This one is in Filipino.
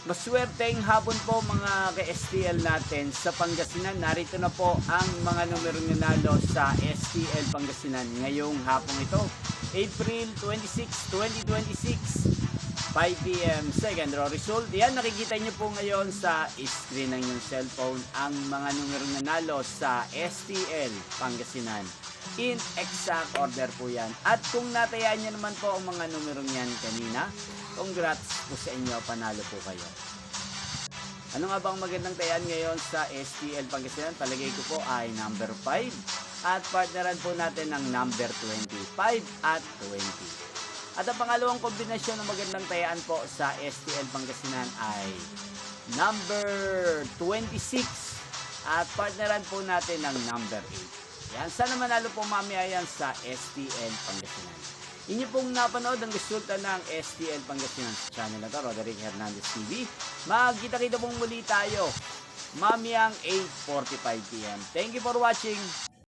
Maswerteng hapon po mga ka-STL natin sa Pangasinan. Narito na po ang mga numerong nanalo sa STL Pangasinan ngayong hapong ito. April 26, 2026, 5 p.m. second draw result. Yan, nakikita nyo po ngayon sa screen ng inyong cellphone ang mga numerong nanalo sa STL Pangasinan. In exact order po yan. At kung natayaan nyo naman po ang mga numerong yan kanina, congrats po sa inyo, panalo po kayo. Ano nga bang magandang tayaan ngayon sa STL Pangasinan? Palagay ko po ay number 5 at partneran po natin ng number 25 at 20. At ang pangalawang kombinasyon ng magandang tayaan po sa STL Pangasinan ay number 26 at partneran po natin ng number 8. Yan, sana manalo po mamaya yan sa STL Pangasinan. Inyo pong napanood ang resulta ng STL Pangasinan sa channel na to, Roderick Hernandez TV. Magkita-kita pong muli tayo mamayang 8:45 p.m. Thank you for watching.